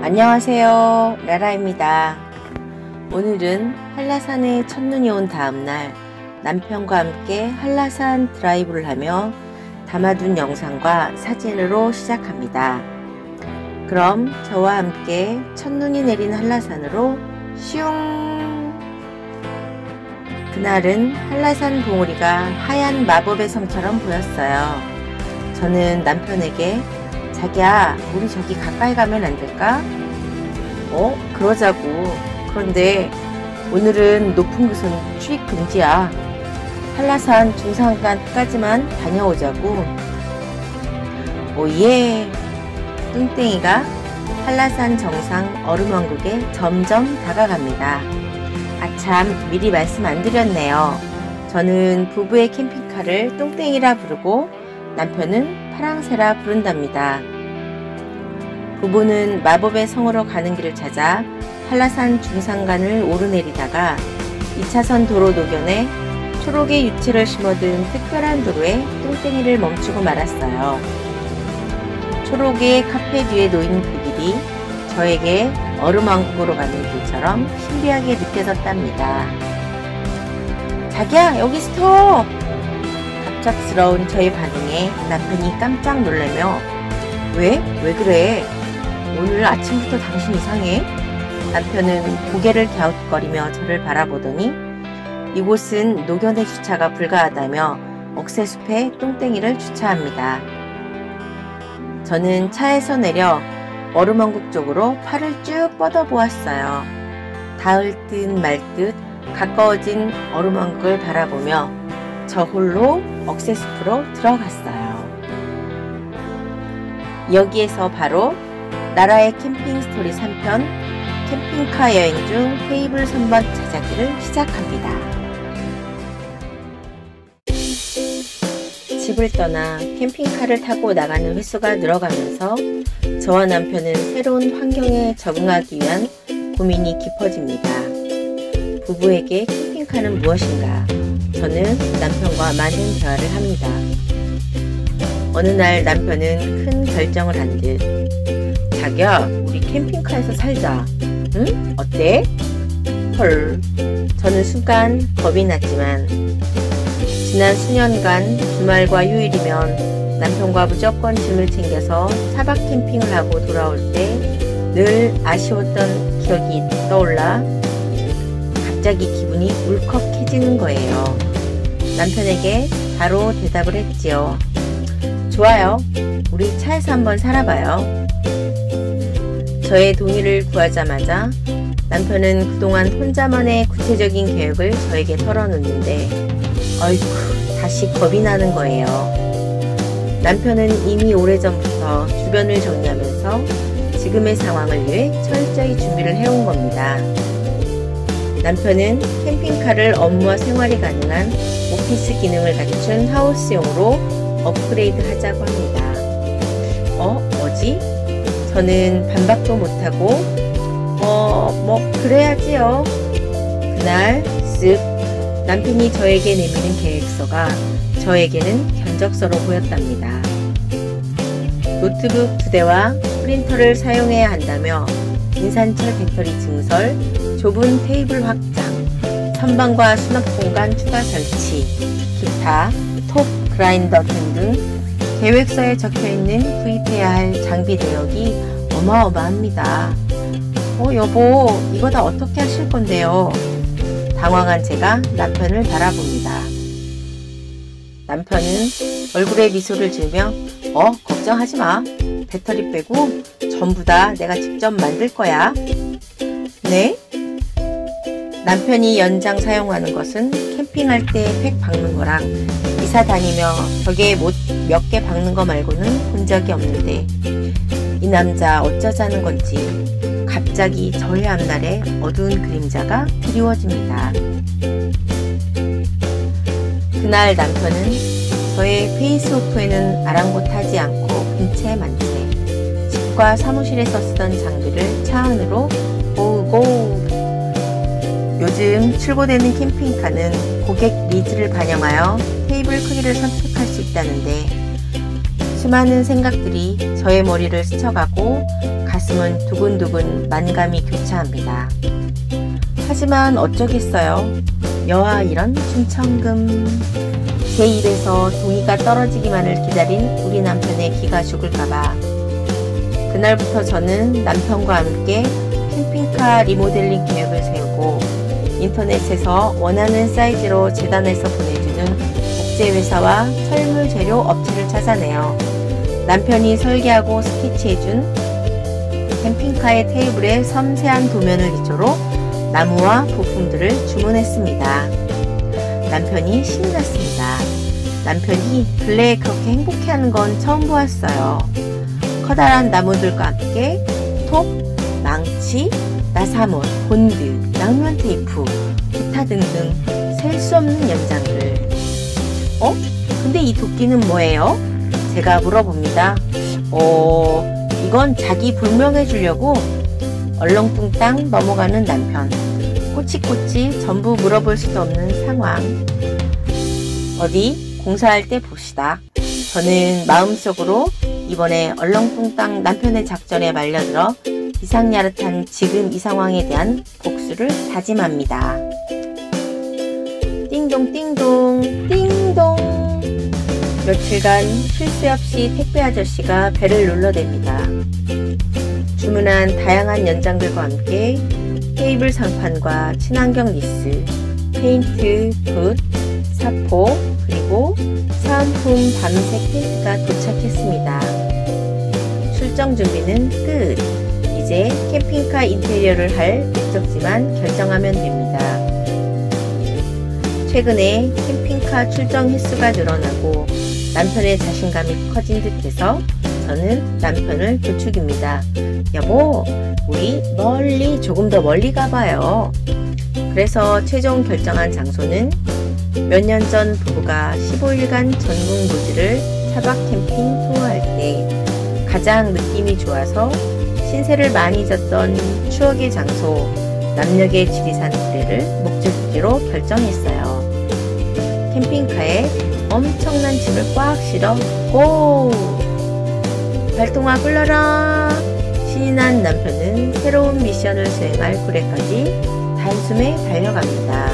안녕하세요, 라라입니다. 오늘은 한라산에 첫눈이 온 다음날 남편과 함께 한라산 드라이브를 하며 담아둔 영상과 사진으로 시작합니다. 그럼 저와 함께 첫눈이 내린 한라산으로 슝! 그날은 한라산 봉우리가 하얀 마법의 성처럼 보였어요. 저는 남편에게 자기야, 우리 저기 가까이 가면 안 될까? 그러자고. 그런데 오늘은 높은 곳은 출입 금지야. 한라산 중산간까지만 다녀오자고. 오예! 뚱땡이가 한라산 정상 얼음왕국에 점점 다가갑니다. 아참, 미리 말씀 안 드렸네요. 저는 부부의 캠핑카를 뚱땡이라 부르고 남편은 파랑새라 부른답니다. 부부는 마법의 성으로 가는 길을 찾아 한라산 중산간을 오르내리다가 2차선 도로 노견에 초록의 유채를 심어둔 특별한 도로에 뚱땡이를 멈추고 말았어요. 초록의 카페 뒤에 놓인 그 길이 저에게 얼음왕국으로 가는 길처럼 신비하게 느껴졌답니다. 자기야, 여기 스톱! 갑작스러운 저의 반응에 남편이 깜짝 놀라며 왜? 왜 그래? 오늘 아침부터 당신 이상해? 남편은 고개를 갸웃거리며 저를 바라보더니 이곳은 노견의 주차가 불가하다며 억새숲에 뚱땡이를 주차합니다. 저는 차에서 내려 얼음왕국 쪽으로 팔을 쭉 뻗어보았어요. 닿을 듯 말 듯 가까워진 얼음왕국을 바라보며 저 홀로 억새숲으로 들어갔어요. 여기에서 바로 라라의 캠핑 스토리 3편 캠핑카 여행 중 테이블 선반 찾아기를 시작합니다. 집을 떠나 캠핑카를 타고 나가는 횟수가 늘어가면서 저와 남편은 새로운 환경에 적응하기 위한 고민이 깊어집니다. 부부에게 캠핑카는 무엇인가? 저는 남편과 많은 대화를 합니다. 어느 날 남편은 큰 결정을 한 듯 자기야, 우리 캠핑카에서 살자. 응? 어때? 헐. 저는 순간 겁이 났지만 지난 수년간 주말과 휴일이면 남편과 무조건 짐을 챙겨서 4박 캠핑을 하고 돌아올 때 늘 아쉬웠던 기억이 떠올라 갑자기 기분이 울컥해지는 거예요. 남편에게 바로 대답을 했지요. 좋아요. 우리 차에서 한번 살아봐요. 저의 동의를 구하자마자 남편은 그동안 혼자만의 구체적인 계획을 저에게 털어놓는데 어이쿠, 다시 겁이 나는 거예요. 남편은 이미 오래전부터 주변을 정리하면서 지금의 상황을 위해 철저히 준비를 해온 겁니다. 남편은 캠핑카를 업무와 생활이 가능한 오피스 기능을 갖춘 하우스용으로 업그레이드 하자고 합니다. 뭐지? 저는 반박도 못하고 그래야지요. 그날 쓱 남편이 저에게 내미는 계획서가 저에게는 견적서로 보였답니다. 노트북 2대와 프린터를 사용해야 한다며 인산철 배터리 증설, 좁은 테이블 확장, 선반과 수납 공간 추가 설치, 기타, 톱 그라인더 등등 계획서에 적혀있는 구입해야 할 장비 내역이 어마어마합니다. 여보, 이거 다 어떻게 하실 건데요? 당황한 제가 남편을 바라봅니다. 남편은 얼굴에 미소를 지으며 걱정하지 마. 배터리 빼고 전부 다 내가 직접 만들 거야. 네? 남편이 연장 사용하는 것은 캠핑할 때 팩 박는 거랑 이사 다니며 벽에 몇 개 박는 거 말고는 본 적이 없는데 이 남자 어쩌자는 건지 갑자기 저의 앞날에 어두운 그림자가 드리워집니다. 그날 남편은 저의 페이스오프에는 아랑곳하지 않고 분체만체 집과 사무실에서 쓰던 장비를 차 안으로 고고. 요즘 출고되는 캠핑카는 고객 니즈를 반영하여 테이블 크기를 선택할 수 있다는데 수많은 생각들이 저의 머리를 스쳐가고 가슴은 두근두근 만감이 교차합니다. 하지만 어쩌겠어요. 여하 이런 충청금. 제 입에서 동의가 떨어지기만을 기다린 우리 남편의 기가 죽을까봐. 그날부터 저는 남편과 함께 캠핑카 리모델링 계획을 세우고 인터넷에서 원하는 사이즈로 재단해서 보내주는 목재회사와 철물재료 업체를 찾아내요. 남편이 설계하고 스케치해준 캠핑카의 테이블에 섬세한 도면을 기초로 나무와 부품들을 주문했습니다. 남편이 신났습니다. 남편이 근래에 그렇게 행복해하는 건 처음 보았어요. 커다란 나무들과 함께 톱, 망치, 나사못, 본드, 양면 테이프, 기타 등등 셀 수 없는 연장들. 근데 이 도끼는 뭐예요? 제가 물어봅니다. 이건 자기 불명해 주려고. 얼렁뚱땅 넘어가는 남편. 꼬치꼬치 전부 물어볼 수도 없는 상황. 어디 공사할 때 봅시다. 저는 마음속으로 이번에 얼렁뚱땅 남편의 작전에 말려들어 이상야릇한 지금 이 상황에 대한 복수를 다짐합니다. 띵동 띵동 띵동. 며칠간 쉴 새 없이 택배 아저씨가 배를 눌러댑니다. 주문한 다양한 연장들과 함께 테이블 상판과 친환경 니스, 페인트, 붓, 사포, 그리고 사은품 밤색 텐트가 도착했습니다. 출정 준비는 끝. 이제 캠핑카 인테리어를 할 목적지만 결정하면 됩니다. 최근에 캠핑카 출정 횟수가 늘어나고 남편의 자신감이 커진 듯해서 저는 남편을 부축입니다. 여보, 우리 조금 더 멀리 가봐요. 그래서 최종 결정한 장소는 몇 년 전 부부가 15일간 전국 노지를 차박 캠핑 투어할 때 가장 느낌이 좋아서 신세를 많이 졌던 추억의 장소 남녘의 지리산 구례를 목적지로 결정했어요. 캠핑카에 엄청난 짐을 꽉 실어 고! 발동아 굴러라! 신이 난 남편은 새로운 미션을 수행할 구례까지 단숨에 달려갑니다.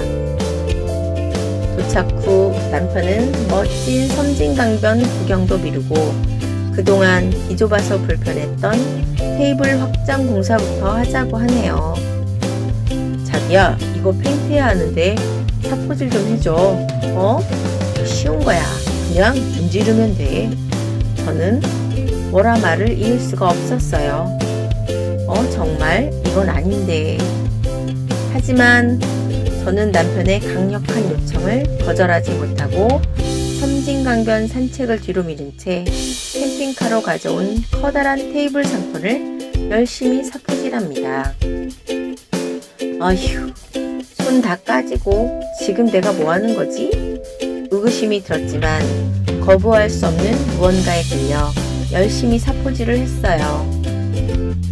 도착 후 남편은 멋진 섬진강변 구경도 미루고 그동안 기좁아서 불편했던 테이블 확장 공사부터 하자고 하네요. 자기야, 이거 페인트해야 하는데 사포질 좀 해줘. 쉬운 거야. 그냥 문지르면 돼. 저는 뭐라 말을 이을 수가 없었어요. 정말 이건 아닌데. 하지만 저는 남편의 강력한 요청을 거절하지 못하고 섬진강변 산책을 뒤로 미룬 채 캠핑카로 가져온 커다란 테이블 상판을 열심히 사포질합니다. 어휴, 손 다 까지고 지금 내가 뭐 하는 거지? 의구심이 들었지만 거부할 수 없는 무언가에 끌려 열심히 사포질을 했어요.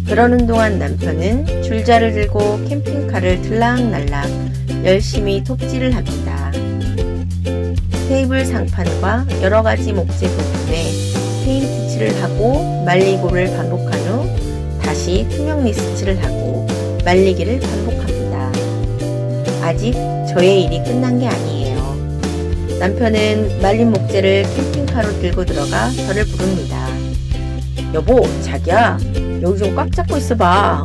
그러는 동안 남편은 줄자를 들고 캠핑카를 들락날락 열심히 톱질을 합니다. 테이블 상판과 여러가지 목재 부품에 페인트 칠을 하고 말리고를 반복한 후 다시 투명 니스칠을 하고 말리기를 반복합니다. 아직 저의 일이 끝난 게 아니에요. 남편은 말린 목재를 캠핑카로 들고 들어가 저를 부릅니다. 여보, 자기야, 여기 좀 꽉 잡고 있어봐.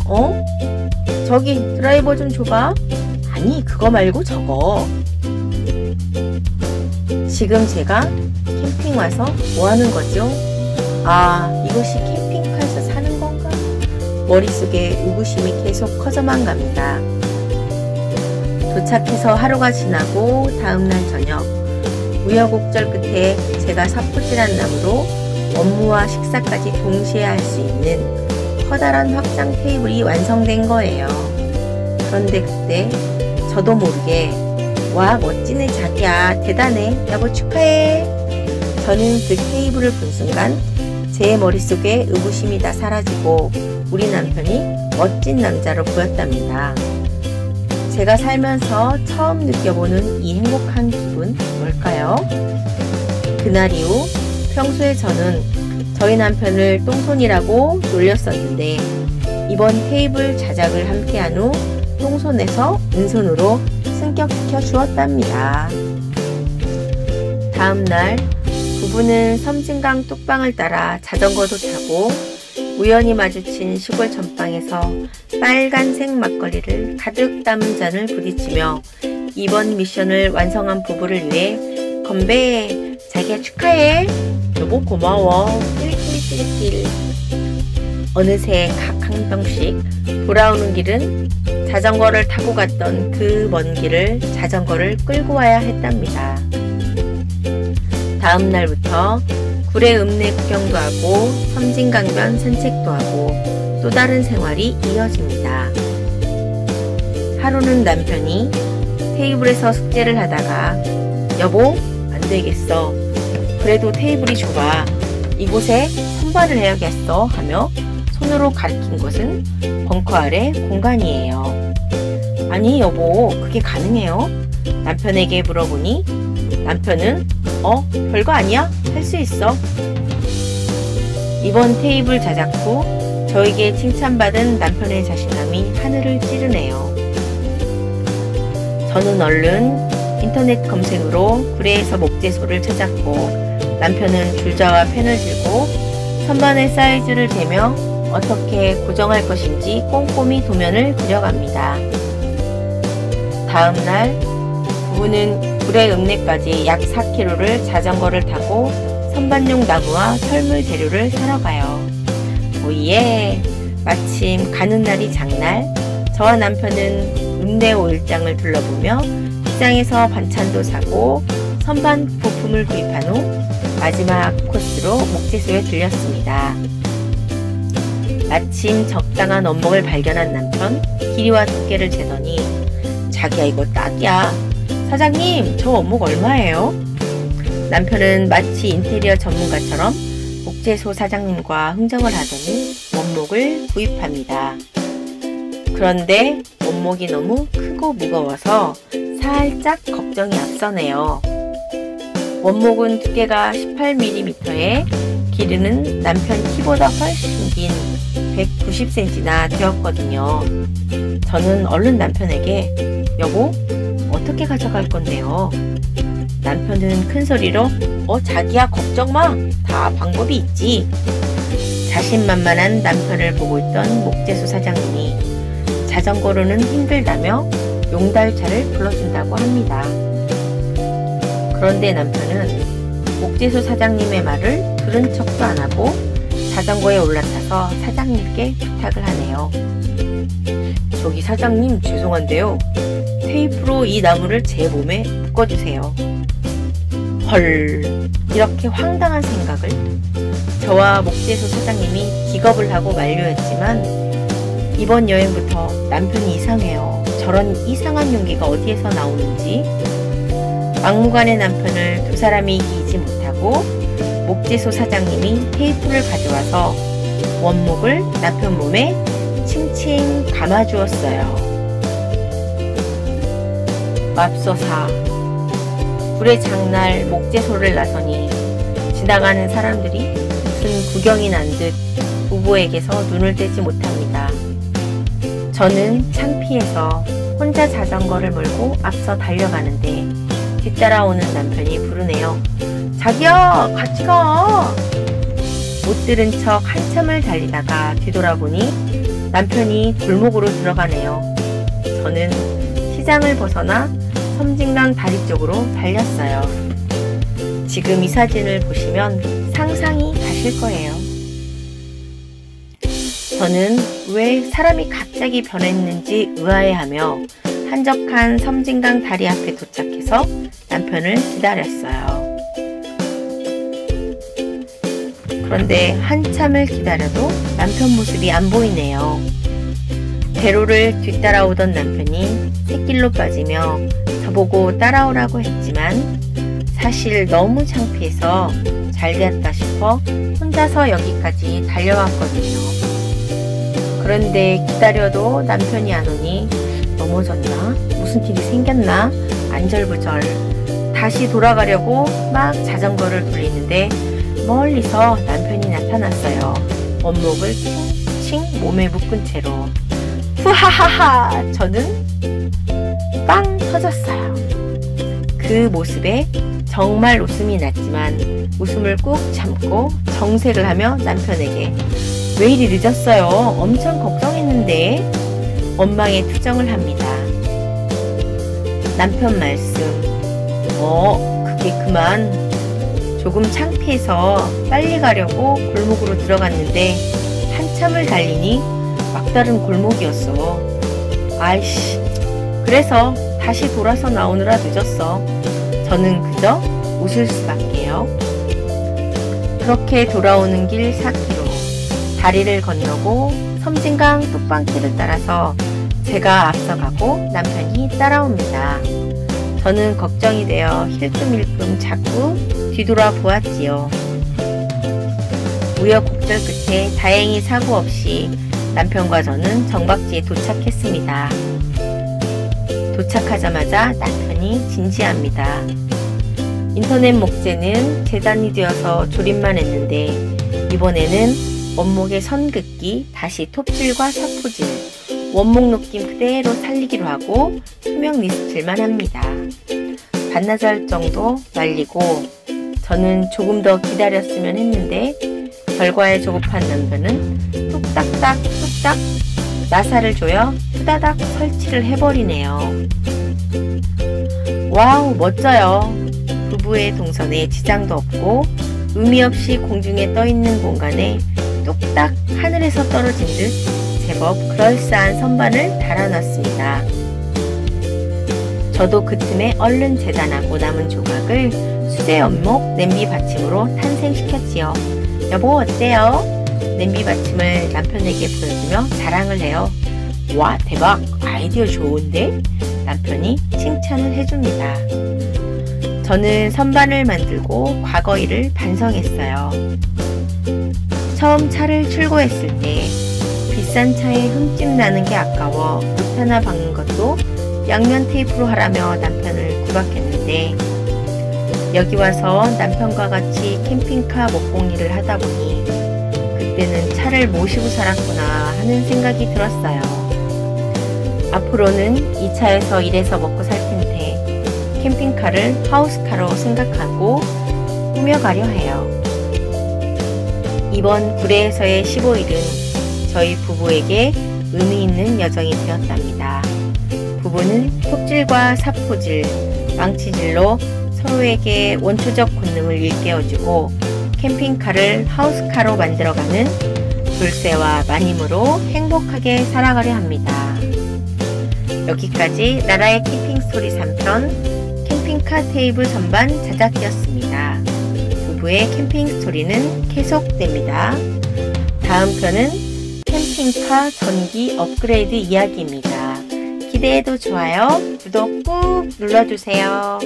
저기 드라이버 좀 줘봐. 아니, 그거 말고 저거. 지금 제가 캠핑 와서 뭐 하는 거죠? 이것이 캠핑카에서 사는 건가? 머릿속에 의구심이 계속 커져만 갑니다. 도착해서 하루가 지나고 다음날 저녁, 우여곡절 끝에 제가 사포질한 나무로 업무와 식사까지 동시에 할 수 있는 커다란 확장 테이블이 완성된 거예요. 그런데 그때 저도 모르게 와, 멋지네 자기야, 대단해, 여보 축하해. 저는 그 테이블을 본 순간 제 머릿속에 의구심이 다 사라지고 우리 남편이 멋진 남자로 보였답니다. 제가 살면서 처음 느껴보는 이 행복한 기분 뭘까요? 그날 이후 평소에 저는 저희 남편을 똥손이라고 놀렸었는데 이번 테이블 자작을 함께한 후 똥손에서 은손으로 승격시켜 주었답니다. 다음날 부부는 섬진강 뚝방을 따라 자전거도 타고 우연히 마주친 시골 전방에서 빨간색 막걸리를 가득 담은 잔을 부딪히며 이번 미션을 완성한 부부를 위해 건배! 자기야 축하해! 여보 고마워! 띠리띠리띠리띠리. 어느새 각 한 병씩 돌아오는 길은 자전거를 타고 갔던 그 먼 길을 자전거를 끌고 와야 했답니다. 다음 날부터 구례 읍내 구경도 하고 섬진강변 산책도 하고 또 다른 생활이 이어집니다. 하루는 남편이 테이블에서 숙제를 하다가 여보 안 되겠어. 그래도 테이블이 좁아. 이곳에 선반을 해야겠어 하며 손으로 가리킨 곳은 벙커 아래 공간이에요. 아니 여보 그게 가능해요? 남편에게 물어보니 남편은 별거 아니야? 할 수 있어. 이번 테이블 자작 후 저에게 칭찬받은 남편의 자신감이 하늘을 찌르네요. 저는 얼른 인터넷 검색으로 구례에서 목재소를 찾았고 남편은 줄자와 펜을 들고 선반의 사이즈를 재며 어떻게 고정할 것인지 꼼꼼히 도면을 그려갑니다. 다음날 부부는 구례 읍내까지 약 4km를 자전거를 타고 선반용 나무와 철물 재료를 사러 가요. 오예! 마침 가는 날이 장날, 저와 남편은 읍내 5일장을 둘러보며 시장에서 반찬도 사고 선반 부품을 구입한 후 마지막 코스로 목재소에 들렸습니다. 마침 적당한 원목을 발견한 남편, 길이와 두께를 재더니 자기야 이거 딱이야. 사장님 저 원목 얼마예요? 남편은 마치 인테리어 전문가처럼 목재소 사장님과 흥정을 하더니 원목을 구입합니다. 그런데 원목이 너무 크고 무거워서 살짝 걱정이 앞서네요. 원목은 두께가 18mm에 길이는 남편 키보다 훨씬 긴 190cm나 되었거든요. 저는 얼른 남편에게 여보 어떻게 가져갈 건데요? 남편은 큰 소리로 자기야 걱정마 다 방법이 있지. 자신만만한 남편을 보고 있던 목재소 사장님이 자전거로는 힘들다며 용달차를 불러준다고 합니다. 그런데 남편은 목재소 사장님의 말을 들은 척도 안 하고 자전거에 올라타서 사장님께 부탁을 하네요. 저기 사장님 죄송한데요. 테이프로 이 나무를 제 몸에 묶어주세요. 헐, 이렇게 황당한 생각을 저와 목재소 사장님이 기겁을 하고 만류했지만 이번 여행부터 남편이 이상해요. 저런 이상한 용기가 어디에서 나오는지. 막무가내 남편을 두 사람이 이기지 못하고 목재소 사장님이 테이프를 가져와서 원목을 남편 몸에 칭칭 감아주었어요. 맙소사. 구례 장날 목재소를 나서니 지나가는 사람들이 무슨 구경이 난 듯 부부에게서 눈을 떼지 못합니다. 저는 창피해서 혼자 자전거를 몰고 앞서 달려가는데 뒤따라오는 남편이 부르네요. 자기야 같이 가. 못 들은 척 한참을 달리다가 뒤돌아보니 남편이 골목으로 들어가네요. 저는 시장을 벗어나 섬진강 다리 쪽으로 달렸어요. 지금 이 사진을 보시면 상상이 가실 거예요. 저는 왜 사람이 갑자기 변했는지 의아해하며 한적한 섬진강 다리 앞에 도착해서 남편을 기다렸어요. 그런데 한참을 기다려도 남편 모습이 안 보이네요. 대로를 뒤따라오던 남편이 샛길로 빠지며 저보고 따라오라고 했지만 사실 너무 창피해서 잘됐다 싶어 혼자서 여기까지 달려왔거든요. 그런데 기다려도 남편이 안 오니 넘어졌나? 무슨 일이 생겼나? 안절부절. 다시 돌아가려고 막 자전거를 돌리는데 멀리서 남편이 나타났어요. 원목을 하나씩 몸에 묶은 채로 후하하하 저는 빵 터졌어요. 그 모습에 정말 웃음이 났지만 웃음을 꾹 참고 정색을 하며 남편에게 왜 이리 늦었어요? 엄청 걱정했는데 원망의 투정을 합니다. 남편 말씀 그게 그만 조금 창피해서 빨리 가려고 골목으로 들어갔는데 한참을 달리니 막다른 골목이었어. 아이씨 그래서 다시 돌아서 나오느라 늦었어. 저는 그저 웃을 수밖에요. 그렇게 돌아오는 길 4km 다리를 건너고 섬진강 뚝방길을 따라서 제가 앞서가고 남편이 따라옵니다. 저는 걱정이 되어 힐끔힐끔 자꾸 뒤돌아 보았지요. 우여곡절 끝에 다행히 사고 없이 남편과 저는 정박지에 도착했습니다. 도착하자마자 남편이 진지합니다. 인터넷 목재는 재단이 되어서 조립만 했는데 이번에는 원목의 선 긋기, 다시 톱질과 사포질, 원목 느낌 그대로 살리기로 하고 투명 리스트만 합니다. 반나절 정도 말리고 저는 조금 더 기다렸으면 했는데 결과에 조급한 남편은 뚝딱딱 뚝딱 나사를 조여 후다닥 설치를 해버리네요. 와우 멋져요. 부부의 동선에 지장도 없고 의미 없이 공중에 떠있는 공간에 뚝딱 하늘에서 떨어진 듯 제법 그럴싸한 선반을 달아놨습니다. 저도 그 틈에 얼른 재단하고 남은 조각을 수제 연목 냄비 받침으로 탄생시켰지요. 여보 어때요? 냄비 받침을 남편에게 보여주며 자랑을 해요. 와 대박 아이디어 좋은데? 남편이 칭찬을 해줍니다. 저는 선반을 만들고 과거 일을 반성했어요. 처음 차를 출고했을 때 비싼 차에 흠집 나는 게 아까워 못 하나 박는 것도 양면 테이프로 하라며 남편을 구박했는데 여기 와서 남편과 같이 캠핑카 목공일을 하다 보니 그때는 차를 모시고 살았구나 하는 생각이 들었어요. 앞으로는 이 차에서 일해서 먹고 살 텐데 캠핑카를 하우스카로 생각하고 꾸며가려 해요. 이번 구례에서의 15일은 저희 부부에게 의미 있는 여정이 되었답니다. 부부는 톱질과 사포질, 망치질로 서로에게 원초적 본능을 일깨워주고 캠핑카를 하우스카로 만들어가는 돌쇠와 마님으로 행복하게 살아가려 합니다. 여기까지 나라의 캠핑 스토리 3편 캠핑카 테이블 선반 자작기였습니다. 부부의 캠핑 스토리는 계속됩니다. 다음 편은 캠핑카 전기 업그레이드 이야기입니다. 기대해도 좋아요, 구독 꾹 눌러주세요.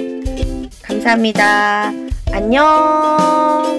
감사합니다. 안녕.